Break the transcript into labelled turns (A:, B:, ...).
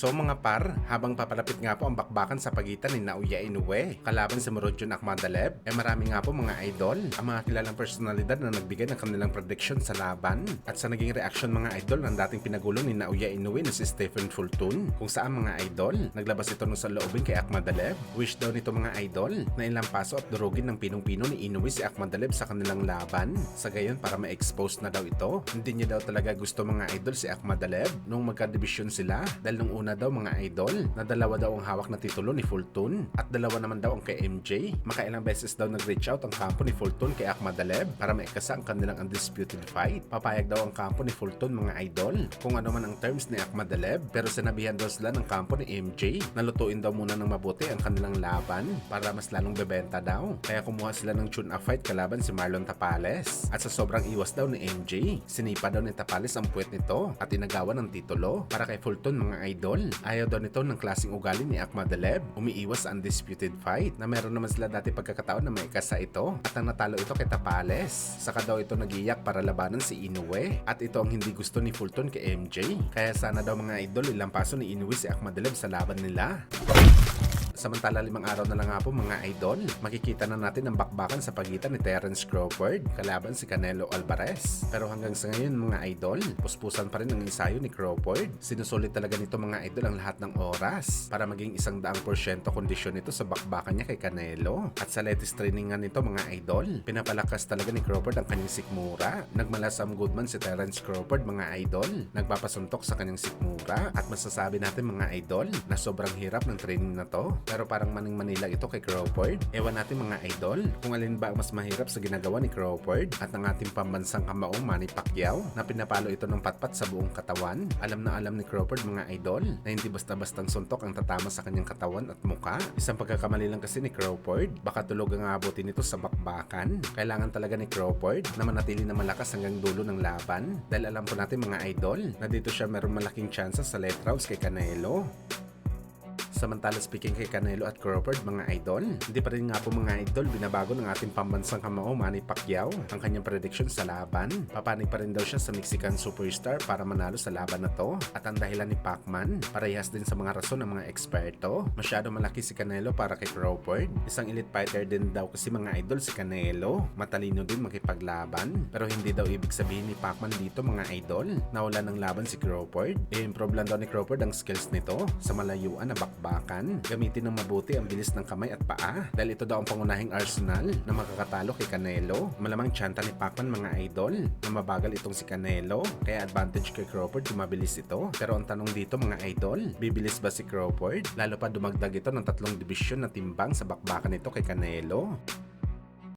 A: So mga par, habang papalapit nga po ang bakbakan sa pagitan ni Naoya Inoue kalaban si Murodjon Akhmadaliev, marami nga po mga idol, ang mga kilalang personalidad na nagbigay ng kanilang prediction sa laban. At sa naging reaction mga idol ng dating pinagulo ni Naoya Inoue na si Stephen Fulton, kung saan mga idol, naglabas ito ng saloobin kay Akhmadaliev. Wish daw nito mga idol na ilang paso at durugin ng pinong-pino ni Inoue si Akhmadaliev sa kanilang laban. Sa gayon para ma-expose na daw ito, hindi niya daw talaga gusto mga idol si Akhmadaliev nung magka-division sila dahil nung una daw mga idol na dalawa daw ang hawak na titulo ni Fulton at dalawa naman daw ang kay MJ. Makailang beses daw nag-reach out ang kampo ni Fulton kay Akhmadaliev para maikasa ang kanilang undisputed fight. Papayag daw ang kampo ni Fulton mga idol kung ano man ang terms ni Akhmadaliev, pero sinabihan daw sila ng kampo ni MJ na lutuin daw muna ng mabuti ang kanilang laban para mas lalong bebenta daw. Kaya kumuha sila ng tune-up fight kalaban si Marlon Tapales. At sa sobrang iwas daw ni MJ, sinipa daw ni Tapales ang puwet nito at inagawan ng titulo para kay Fulton mga idol. Ayaw daw nito ng klaseng ugali ni Akhmadaliev, umiiwas sa undisputed fight na meron naman sila dati pagkakataon na maikasa ito at ang natalo ito kay Tapales. Saka daw ito nagiyak para labanan si Inoue at ito ang hindi gusto ni Fulton kay MJ. Kaya sana daw mga idol ilang paso ni Inoue si Akhmadaliev sa laban nila. Samantala 5 araw na lang nga po mga idol, makikita na natin ang bakbakan sa pagitan ni Terence Crawford kalaban si Canelo Alvarez. Pero hanggang sa ngayon mga idol, puspusan pa rin ang ensayo ni Crawford. Sinusulit talaga nito mga idol ang lahat ng oras para maging 100% kondisyon nito sa bakbakan niya kay Canelo. At sa latest training nga nito mga idol, pinapalakas talaga ni Crawford ang kanyang sikmura. Nagmalasam goodman si Terence Crawford mga idol, nagpapasuntok sa kanyang sikmura at masasabi natin mga idol na sobrang hirap ng training na to. Pero parang maning Manila ito kay Crawford. Ewan natin mga idol kung alin ba ang mas mahirap sa ginagawa ni Crawford at ng ating pambansang kamao Manny Pacquiao na pinapalo ito ng patpat sa buong katawan. Alam na alam ni Crawford mga idol na hindi basta-bastang suntok ang tatama sa kanyang katawan at muka. Isang pagkakamali lang kasi ni Crawford, baka tulog ang abutin nito sa bakbakan. Kailangan talaga ni Crawford na manatili na malakas hanggang dulo ng laban dahil alam po natin mga idol na dito siya meron malaking chance sa late rounds kay Canelo. Samantala speaking kay Canelo at Crawford mga idol, hindi pa rin nga po mga idol binabago ng ating pambansang kamao Manny Pacquiao ang kanyang prediction sa laban. Papanig pa rin daw siya sa Mexican superstar para manalo sa laban na to. At ang dahilan ni Pacman, parehas din sa mga rason ng mga eksperto. Masyado malaki si Canelo para kay Crawford. Isang elite fighter din daw kasi mga idol si Canelo. Matalino din makipaglaban. Pero hindi daw ibig sabihin ni Pacman dito mga idol na wala ng laban si Crawford. I-improve lang daw ni Crawford ang skills nito sa malayuan na bakbakan. Gamitin ng mabuti ang bilis ng kamay at paa dahil ito daw ang pangunahing arsenal na makakatalo kay Canelo. Malamang tiyanta ni Pacman mga idol na mabagal itong si Canelo, kaya advantage kay Crawford kung mabilis ito. Pero ang tanong dito mga idol, bibilis ba si Crawford? Lalo pa dumagdag ito ng 3 dibisyon na timbang sa bakbakan nito kay Canelo.